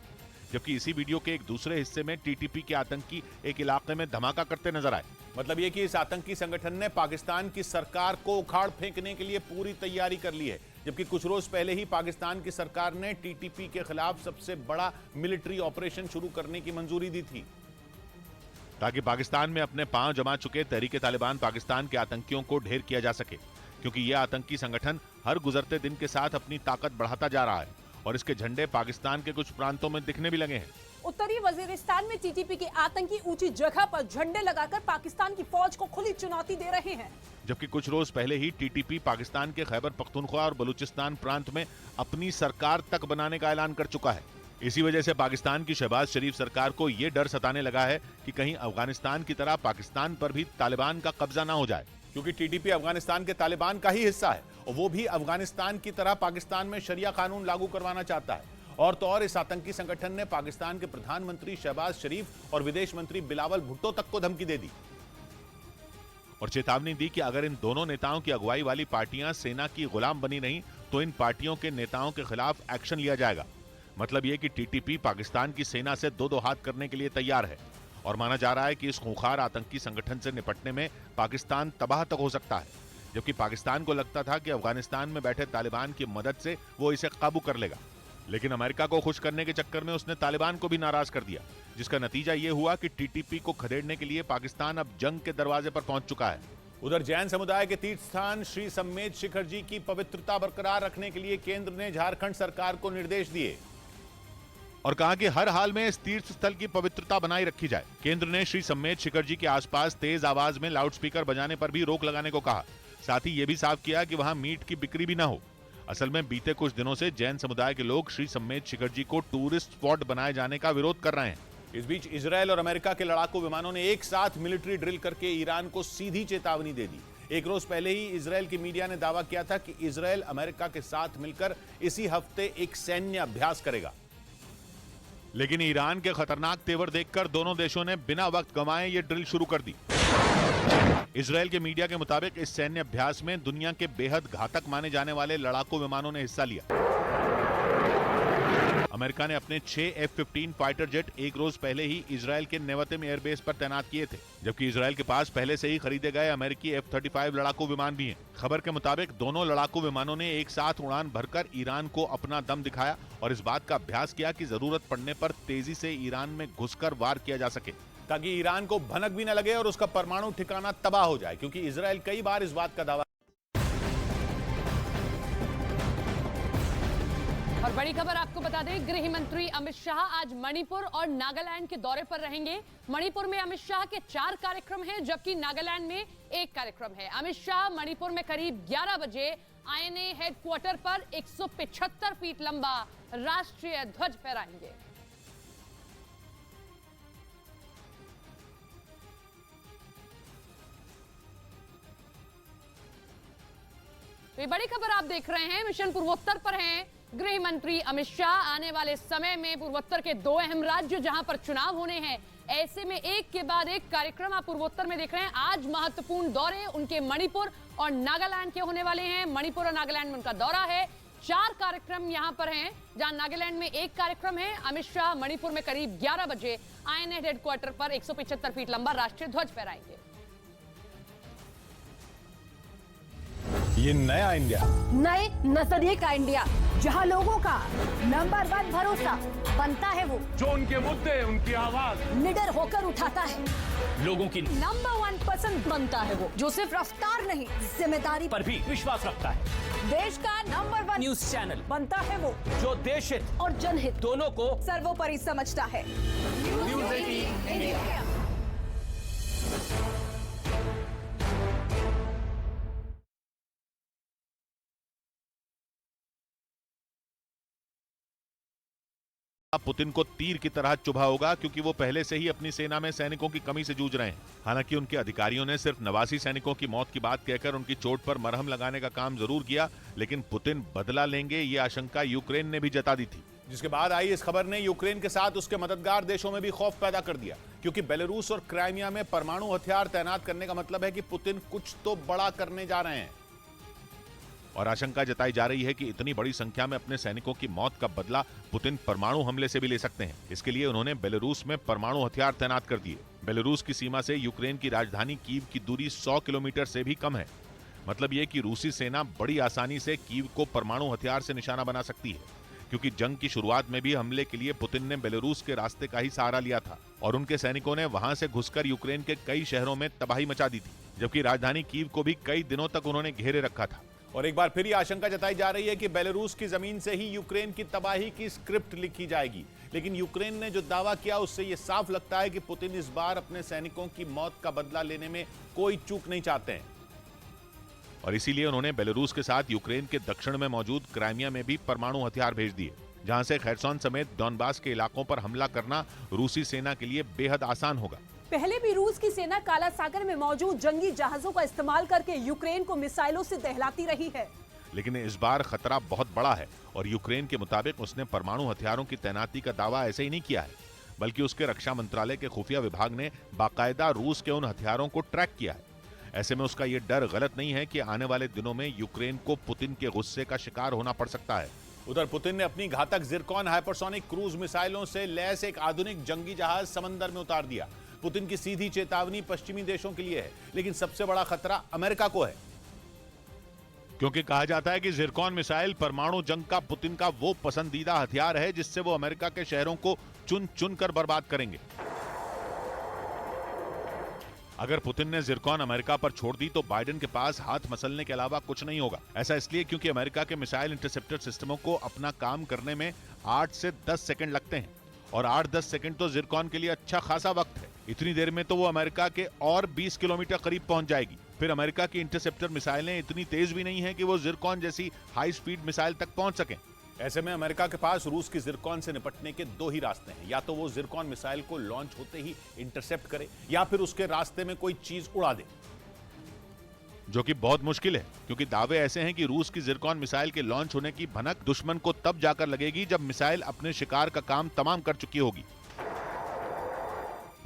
जबकि इसी वीडियो के एक दूसरे हिस्से में टीटीपी के आतंकी एक इलाके में धमाका करते नजर आए। मतलब ये कि इस आतंकी संगठन ने पाकिस्तान की सरकार को उखाड़ फेंकने के लिए पूरी तैयारी कर ली है, जबकि कुछ रोज पहले ही पाकिस्तान की सरकार ने टीटीपी के खिलाफ सबसे बड़ा मिलिट्री ऑपरेशन शुरू करने की मंजूरी दी थी, ताकि पाकिस्तान में अपने पांव जमा चुके तहरीक तालिबान पाकिस्तान के आतंकियों को ढेर किया जा सके, क्योंकि यह आतंकी संगठन हर गुजरते दिन के साथ अपनी ताकत बढ़ाता जा रहा है और इसके झंडे पाकिस्तान के कुछ प्रांतों में दिखने भी लगे हैं। उत्तरी वजीरिस्तान में टीटीपी के आतंकी ऊंची जगह पर झंडे लगाकर पाकिस्तान की फौज को खुली चुनौती दे रहे हैं, जबकि कुछ रोज पहले ही टीटीपी पाकिस्तान के खैबर पख्तूनख्वा और बलूचिस्तान प्रांत में अपनी सरकार तक बनाने का ऐलान कर चुका है। इसी वजह से पाकिस्तान की शहबाज शरीफ सरकार को यह डर सताने लगा है कि कहीं अफगानिस्तान की तरह पाकिस्तान पर भी तालिबान का कब्जा ना हो जाए, क्योंकि टीटीपी अफगानिस्तान के तालिबान का ही हिस्सा है और वो भी अफगानिस्तान की तरह पाकिस्तान में शरिया कानून लागू करवाना चाहता है। और तो और इस आतंकी संगठन ने पाकिस्तान के प्रधानमंत्री शहबाज शरीफ और विदेश मंत्री बिलावल भुट्टो तक को धमकी दे दी और चेतावनी दी कि अगर इन दोनों नेताओं की अगुवाई वाली पार्टियां सेना की गुलाम बनी नहीं तो इन पार्टियों के नेताओं के खिलाफ एक्शन लिया जाएगा। मतलब यह कि टीटीपी पाकिस्तान की सेना से दो हाथ करने के लिए तैयार है और माना जा रहा है कि इस खूंखार आतंकी संगठन से निपटने में पाकिस्तान तबाह तक हो सकता है, जबकि पाकिस्तान को लगता था कि अफगानिस्तान में बैठे तालिबान की मदद से वो इसे काबू कर लेगा, लेकिन अमेरिका को खुश करने के चक्कर में उसने तालिबान को भी नाराज कर दिया, जिसका नतीजा ये हुआ कि टीटीपी को खदेड़ने के लिए पाकिस्तान अब जंग के दरवाजे पर पहुंच चुका है। उधर जैन समुदाय के तीर्थ स्थान श्री सम्मेद शिखर जी की पवित्रता बरकरार रखने के लिए केंद्र ने झारखंड सरकार को निर्देश दिए और कहा कि हर हाल में इस तीर्थ स्थल की पवित्रता बनाए रखी जाए। केंद्र ने श्री सम्मेद शिखर जी के आसपास तेज आवाज में लाउडस्पीकर बजाने पर भी रोक लगाने को कहा। साथ ही यह भी साफ किया कि वहां मीट की बिक्री भी ना हो। असल में बीते कुछ दिनों से जैन समुदाय के लोग श्री सम्मेद शिखर जी को टूरिस्ट स्पॉट बनाए जाने का विरोध कर रहे हैं। इस बीच इजरायल और अमेरिका के लड़ाकू विमानों ने एक साथ मिलिट्री ड्रिल करके ईरान को सीधी चेतावनी दे दी। एक रोज पहले ही इजरायल की मीडिया ने दावा किया था कि इजरायल अमेरिका के साथ मिलकर इसी हफ्ते एक सैन्य अभ्यास करेगा, लेकिन ईरान के खतरनाक तेवर देखकर दोनों देशों ने बिना वक्त गंवाए ये ड्रिल शुरू कर दी। इजरायल के मीडिया के मुताबिक इस सैन्य अभ्यास में दुनिया के बेहद घातक माने जाने वाले लड़ाकू विमानों ने हिस्सा लिया। अमेरिका ने अपने 6 F-15 फाइटर जेट एक रोज पहले ही इजरायल के नेवतिम एयरबेस पर तैनात किए थे, जबकि इजरायल के पास पहले से ही खरीदे गए अमेरिकी F-35 लड़ाकू विमान भी हैं। खबर के मुताबिक दोनों लड़ाकू विमानों ने एक साथ उड़ान भरकर ईरान को अपना दम दिखाया और इस बात का अभ्यास किया कि जरूरत पड़ने पर तेजी से ईरान में घुसकर वार किया जा सके, ताकि ईरान को भनक भी न लगे और उसका परमाणु ठिकाना तबाह हो जाए, क्योंकि इजरायल कई बार इस बात का दावा। और बड़ी खबर आपको बता दें, गृह मंत्री अमित शाह आज मणिपुर और नागालैंड के दौरे पर रहेंगे। मणिपुर में अमित शाह के 4 कार्यक्रम हैं, जबकि नागालैंड में 1 कार्यक्रम है। अमित शाह मणिपुर में करीब 11 बजे आईएनए हेडक्वार्टर पर 175 फीट लंबा राष्ट्रीय ध्वज फहराएंगे। ये बड़ी खबर आप देख रहे हैं, मिशन पूर्वोत्तर पर हैं गृह मंत्री अमित शाह। आने वाले समय में पूर्वोत्तर के 2 अहम राज्य जहां पर चुनाव होने हैं, ऐसे में एक के बाद एक कार्यक्रम आप पूर्वोत्तर में देख रहे हैं। आज महत्वपूर्ण दौरे उनके मणिपुर और नागालैंड के होने वाले हैं। मणिपुर और नागालैंड में उनका दौरा है। 4 कार्यक्रम यहां पर हैं, जहां नागालैंड में 1 कार्यक्रम है। अमित शाह मणिपुर में करीब 11 बजे आईएनए हेडक्वार्टर पर 175 फीट लंबा राष्ट्रीय ध्वज फहराएंगे। ये नया इंडिया, नए नजरिए का इंडिया, जहां लोगों का नंबर 1 भरोसा बनता है वो जो उनके मुद्दे, उनकी आवाज निडर होकर उठाता है, लोगों की नंबर 1 पसंद बनता है वो जो सिर्फ रफ्तार नहीं जिम्मेदारी पर भी विश्वास रखता है। देश का नंबर 1 न्यूज चैनल बनता है वो जो देश हित और जनहित दोनों को सर्वोपरि समझता है। News 18 India. पुतिन को तीर की तरह चुभा होगा, क्योंकि वो पहले से ही अपनी सेना में सैनिकों की कमी से जूझ रहे हैं। हालांकि उनके अधिकारियों ने सिर्फ 89 सैनिकों की मौत की बात कहकर उनकी चोट पर मरहम लगाने का काम जरूर किया, लेकिन पुतिन बदला लेंगे ये आशंका यूक्रेन ने भी जता दी थी। जिसके बाद आई इस खबर ने यूक्रेन के साथ उसके मददगार देशों में भी खौफ पैदा कर दिया, क्योंकि बेलारूस और क्राइमिया में परमाणु हथियार तैनात करने का मतलब है कि पुतिन कुछ तो बड़ा करने जा रहे हैं। और आशंका जताई जा रही है कि इतनी बड़ी संख्या में अपने सैनिकों की मौत का बदला पुतिन परमाणु हमले से भी ले सकते हैं। इसके लिए उन्होंने बेलारूस में परमाणु हथियार तैनात कर दिए। बेलारूस की सीमा से यूक्रेन की राजधानी कीव की दूरी 100 किलोमीटर से भी कम है। मतलब ये कि रूसी सेना बड़ी आसानी से कीव को परमाणु हथियार से निशाना बना सकती है, क्योंकि जंग की शुरुआत में भी हमले के लिए पुतिन ने बेलारूस के रास्ते का ही सहारा लिया था और उनके सैनिकों ने वहां से घुसकर यूक्रेन के कई शहरों में तबाही मचा दी थी, जबकि राजधानी कीव को भी कई दिनों तक उन्होंने घेरे रखा था। और एक बार फिर ये आशंका जताई जा रही है कि बेलारूस की जमीन से ही यूक्रेन की तबाही की स्क्रिप्ट लिखी जाएगी। लेकिन यूक्रेन ने जो दावा किया उससे ये साफ लगता है कि पुतिन इस बार अपने सैनिकों की मौत का बदला लेने में कोई चूक नहीं चाहते हैं। और इसीलिए उन्होंने बेलारूस के साथ यूक्रेन के दक्षिण में मौजूद क्राइमिया में भी परमाणु हथियार भेज दिए, जहां से खैरसोन समेत डॉनबास के इलाकों पर हमला करना रूसी सेना के लिए बेहद आसान होगा। पहले भी रूस की सेना काला सागर में मौजूद जंगी जहाजों का इस्तेमाल करके यूक्रेन को मिसाइलों से दहलाती रही है, लेकिन इस बार खतरा बहुत बड़ा है और यूक्रेन के मुताबिक उसने परमाणु हथियारों की तैनाती का दावा ऐसे ही नहीं किया है, बल्कि उसके रक्षा मंत्रालय के खुफिया विभाग ने बाकायदा रूस के उन हथियारों को ट्रैक किया है। ऐसे में उसका ये डर गलत नहीं है कि आने वाले दिनों में यूक्रेन को पुतिन के गुस्से का शिकार होना पड़ सकता है। उधर पुतिन ने अपनी घातक जिरकॉन हाइपरसोनिक क्रूज मिसाइलों से लैस एक आधुनिक जंगी जहाज समंदर में उतार दिया। पुतिन की सीधी चेतावनी पश्चिमी देशों के लिए है, लेकिन सबसे बड़ा खतरा अमेरिका को है, क्योंकि कहा जाता है कि जिरकॉन मिसाइल परमाणु जंग का पुतिन का वो पसंदीदा हथियार है जिससे वो अमेरिका के शहरों को चुन चुन कर बर्बाद करेंगे। अगर पुतिन ने जिरकॉन अमेरिका पर छोड़ दी तो बाइडेन के पास हाथ मसलने के अलावा कुछ नहीं होगा। ऐसा इसलिए क्योंकि अमेरिका के मिसाइल इंटरसेप्टर सिस्टमों को अपना काम करने में 8 से 10 सेकंड लगते हैं, और 8-10 सेकंड तो जिरकॉन के लिए अच्छा खासा वक्त है। इतनी देर में तो वो अमेरिका के और 20 किलोमीटर करीब पहुंच जाएगी। फिर अमेरिका की इंटरसेप्टर मिसाइलें इतनी तेज भी नहीं है कि वो जिरकॉन जैसी हाई स्पीड मिसाइल तक पहुंच सकें। ऐसे में अमेरिका के पास रूस की जिरकॉन से निपटने के दो ही रास्ते हैं, या तो वो जिरकॉन मिसाइल को लॉन्च होते ही इंटरसेप्ट करे, या फिर उसके रास्ते में कोई चीज उड़ा दे, जो कि बहुत मुश्किल है, क्योंकि दावे ऐसे हैं कि रूस की जिरकॉन मिसाइल के लॉन्च होने की भनक दुश्मन को तब जाकर लगेगी जब मिसाइल अपने शिकार का काम तमाम कर चुकी होगी।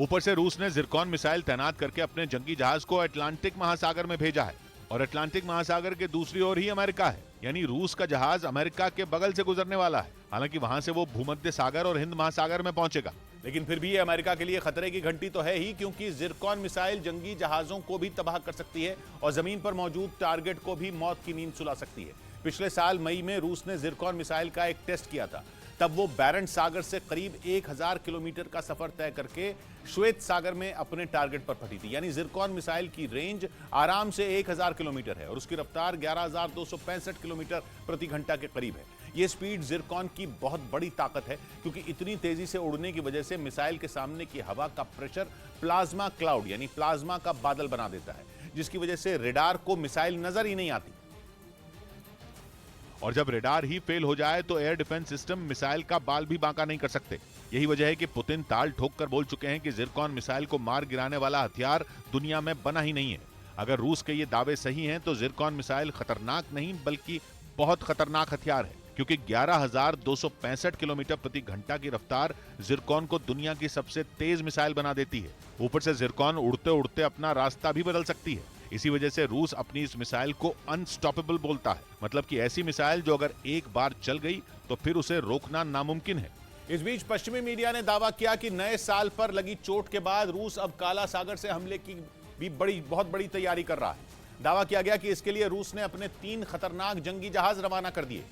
ऊपर से रूस ने जिरकॉन मिसाइल तैनात करके अपने जंगी जहाज को अटलांटिक महासागर में भेजा है, और अटलांटिक महासागर के दूसरी ओर ही अमेरिका है, यानी रूस का जहाज अमेरिका के बगल से गुजरने वाला है। हालांकि वहां से वो भूमध्य सागर और हिंद महासागर में पहुंचेगा, लेकिन फिर भी ये अमेरिका के लिए खतरे की घंटी तो है ही, क्योंकि जिरकॉन मिसाइल जंगी जहाजों को भी तबाह कर सकती है और जमीन पर मौजूद टारगेट को भी मौत की नींद सुला सकती है। पिछले साल मई में रूस ने जिरकॉन मिसाइल का एक टेस्ट किया था। तब वो बैरेंट सागर से करीब 1000 किलोमीटर का सफर तय करके श्वेत सागर में अपने टारगेट पर फटी थी। यानी जिरकॉन मिसाइल की रेंज आराम से 1000 किलोमीटर है और उसकी रफ्तार 11,265 किलोमीटर प्रति घंटा के करीब है। ये स्पीड जिरकॉन की बहुत बड़ी ताकत है, क्योंकि इतनी तेजी से उड़ने की वजह से मिसाइल के सामने की हवा का प्रेशर प्लाज्मा क्लाउड यानी प्लाज्मा का बादल बना देता है, जिसकी वजह से रेडार को मिसाइल नजर ही नहीं आती। और जब रेडार ही फेल हो जाए तो एयर डिफेंस सिस्टम मिसाइल का बाल भी बांका नहीं कर सकते। यही वजह है कि पुतिन ताल ठोक कर बोल चुके हैं कि जिरकॉन मिसाइल को मार गिराने वाला हथियार दुनिया में बना ही नहीं है। अगर रूस के ये दावे सही हैं तो जिरकॉन मिसाइल खतरनाक नहीं बल्कि बहुत खतरनाक हथियार है, क्योंकि 11,265 किलोमीटर प्रति घंटा की रफ्तार जिरकॉन को दुनिया की सबसे तेज मिसाइल बना देती है। ऊपर से जिरकॉन उड़ते उड़ते अपना रास्ता भी बदल सकती है। इसी वजह से रूस अपनी इस मिसाइल को अनस्टॉपेबल बोलता है, मतलब कि ऐसी मिसाइल जो अगर एक बार चल गई तो फिर उसे रोकना नामुमकिन है। इस बीच पश्चिमी मीडिया ने दावा किया कि नए साल पर लगी चोट के बाद रूस अब काला सागर से हमले की भी बहुत बड़ी तैयारी कर रहा है। दावा किया गया कि इसके लिए रूस ने अपने 3 खतरनाक जंगी जहाज रवाना कर दिए,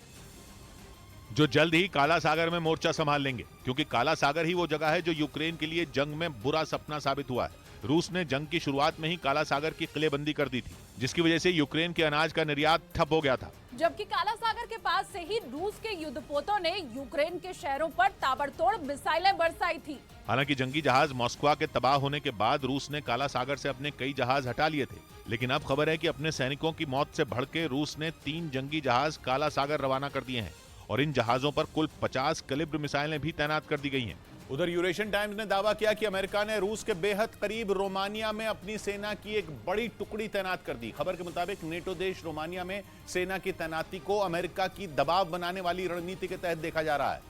जो जल्द ही काला सागर में मोर्चा संभाल लेंगे, क्योंकि काला सागर ही वो जगह है जो यूक्रेन के लिए जंग में बुरा सपना साबित हुआ है। रूस ने जंग की शुरुआत में ही काला सागर की किलेबंदी कर दी थी, जिसकी वजह से यूक्रेन के अनाज का निर्यात ठप हो गया था। जबकि काला सागर के पास से ही रूस के युद्धपोतों ने यूक्रेन के शहरों पर ताबड़तोड़ मिसाइलें बरसाई थी। हालांकि जंगी जहाज मॉस्को के तबाह होने के बाद रूस ने काला सागर से अपने कई जहाज हटा लिए थे, लेकिन अब खबर है कि अपने सैनिकों की मौत से भड़के रूस ने 3 जंगी जहाज काला सागर रवाना कर दिए हैं और इन जहाजों पर कुल 50 कैलिबर मिसाइलें भी तैनात कर दी गई हैं। उधर यूरेशियन टाइम्स ने दावा किया कि अमेरिका ने रूस के बेहद करीब रोमानिया में अपनी सेना की एक बड़ी टुकड़ी तैनात कर दी। खबर के मुताबिक नेटो देश रोमानिया में सेना की तैनाती को अमेरिका की दबाव बनाने वाली रणनीति के तहत देखा जा रहा है,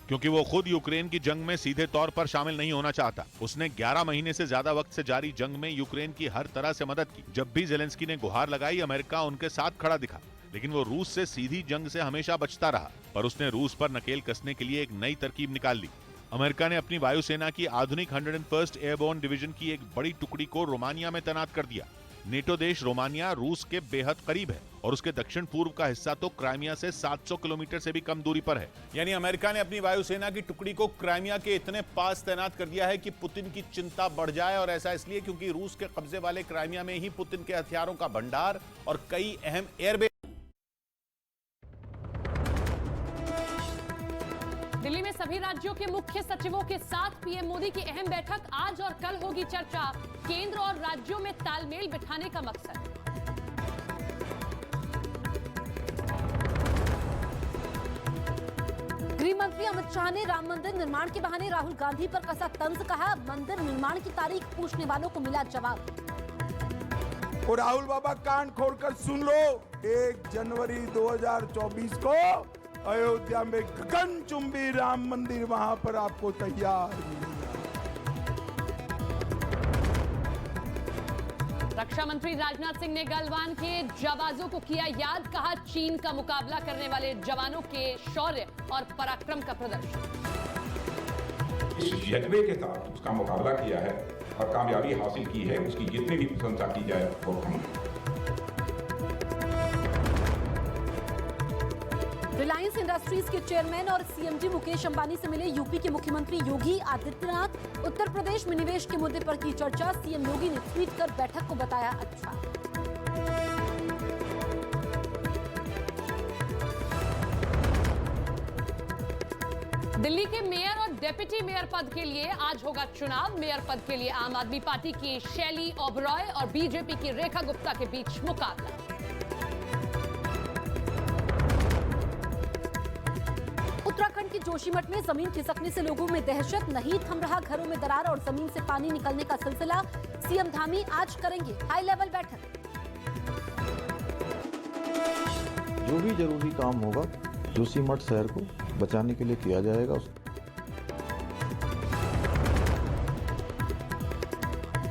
क्योंकि वो खुद यूक्रेन की जंग में सीधे तौर पर शामिल नहीं होना चाहता। उसने 11 महीने से ज्यादा वक्त से जारी जंग में यूक्रेन की हर तरह से मदद की। जब भी जेलेंस्की ने गुहार लगाई, अमेरिका उनके साथ खड़ा दिखा, लेकिन वो रूस से सीधी जंग से हमेशा बचता रहा। पर उसने रूस पर नकेल कसने के लिए एक नई तरकीब निकाल ली। अमेरिका ने अपनी वायुसेना की आधुनिक 101st एयरबोर्न डिवीजन की एक बड़ी टुकड़ी को रोमानिया में तैनात कर दिया। नेटो देश रोमानिया रूस के बेहद करीब है और उसके दक्षिण पूर्व का हिस्सा तो क्राइमिया से 700 किलोमीटर से भी कम दूरी पर है। यानी अमेरिका ने अपनी वायुसेना की टुकड़ी को क्राइमिया के इतने पास तैनात कर दिया है कि पुतिन की चिंता बढ़ जाए, और ऐसा इसलिए क्योंकि रूस के कब्जे वाले क्राइमिया में ही पुतिन के हथियारों का भंडार और कई अहम एयरबेस। दिल्ली में सभी राज्यों के मुख्य सचिवों के साथ पीएम मोदी की अहम बैठक। आज और कल होगी चर्चा। केंद्र और राज्यों में तालमेल बिठाने का मकसद। गृह मंत्री अमित शाह ने राम मंदिर निर्माण के बहाने राहुल गांधी पर कसा तंज। कहा, मंदिर निर्माण की तारीख पूछने वालों को मिला जवाब। और राहुल बाबा कान खोलकर सुन लो, 1 जनवरी 2024 को अयोध्या में गगनचुंबी राम मंदिर वहां पर आपको तैयार मिलेगा। रक्षा मंत्री राजनाथ सिंह ने गलवान के जाबाजों को किया याद। कहा, चीन का मुकाबला करने वाले जवानों के शौर्य और पराक्रम का प्रदर्शन। इस जज्बे के साथ उसका मुकाबला किया है और कामयाबी हासिल की है, उसकी जितनी भी प्रशंसा की जाए वो कम है। रिलायंस इंडस्ट्रीज के चेयरमैन और सीएमडी मुकेश अंबानी से मिले यूपी के मुख्यमंत्री योगी आदित्यनाथ। उत्तर प्रदेश में निवेश के मुद्दे पर की चर्चा। सीएम योगी ने ट्वीट कर बैठक को बताया अच्छा। दिल्ली के मेयर और डेप्यूटी मेयर पद के लिए आज होगा चुनाव। मेयर पद के लिए आम आदमी पार्टी की शैली ओबरॉय और बीजेपी की रेखा गुप्ता के बीच मुकाबला। उत्तराखंड के जोशीमठ में जमीन खिसकने से लोगों में दहशत। नहीं थम रहा घरों में दरार और जमीन से पानी निकलने का सिलसिला। सीएम धामी आज करेंगे हाई लेवल बैठक। जो भी जरूरी काम होगा जोशीमठ शहर को बचाने के लिए किया जाएगा।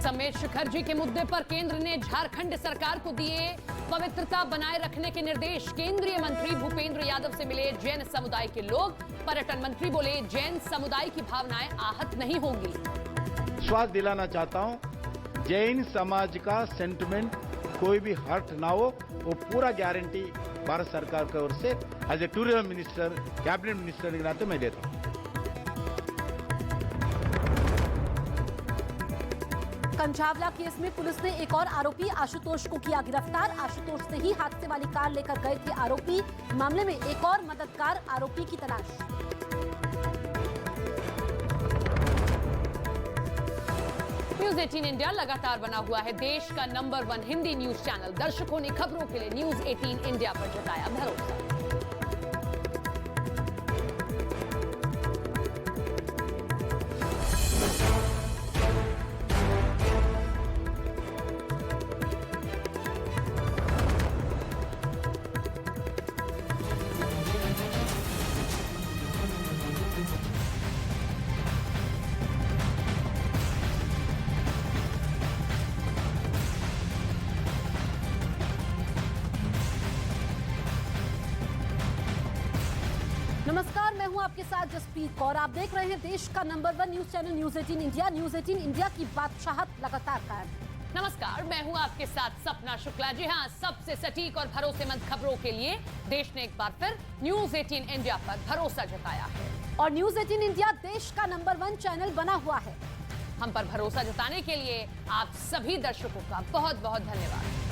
समेत शिखरजी के मुद्दे पर केंद्र ने झारखंड सरकार को दिए पवित्रता बनाए रखने के निर्देश। केंद्रीय मंत्री भूपेंद्र यादव से मिले जैन समुदाय के लोग। पर्यटन मंत्री बोले, जैन समुदाय की भावनाएं आहत नहीं होंगी। विश्वास दिलाना चाहता हूं, जैन समाज का सेंटिमेंट कोई भी हर्ट ना हो, वो पूरा गारंटी भारत सरकार की ओर से as a tourism minister, cabinet minister के नाते मैं देता हूं। कंझावला केस में पुलिस ने एक और आरोपी आशुतोष को किया गिरफ्तार। आशुतोष से ही हादसे वाली कार लेकर गए थे आरोपी। मामले में एक और मददगार आरोपी की तलाश। न्यूज 18 इंडिया लगातार बना हुआ है देश का नंबर 1 हिंदी न्यूज चैनल। दर्शकों ने खबरों के लिए न्यूज 18 इंडिया पर जताया भरोसा। नमस्कार, मैं हूं आपके साथ जसप्रीत कौर। आप देख रहे हैं देश का number 1 news channel news 18 India. News 18 India की बादशाहत लगातार कायम। नमस्कार, मैं हूं आपके साथ सपना शुक्ला। जी हां, सबसे सटीक और भरोसेमंद खबरों के लिए देश ने एक बार फिर न्यूज 18 इंडिया पर भरोसा जताया है। और न्यूज 18 इंडिया देश का नंबर 1 चैनल बना हुआ है। हम पर भरोसा जताने के लिए आप सभी दर्शकों का बहुत बहुत धन्यवाद।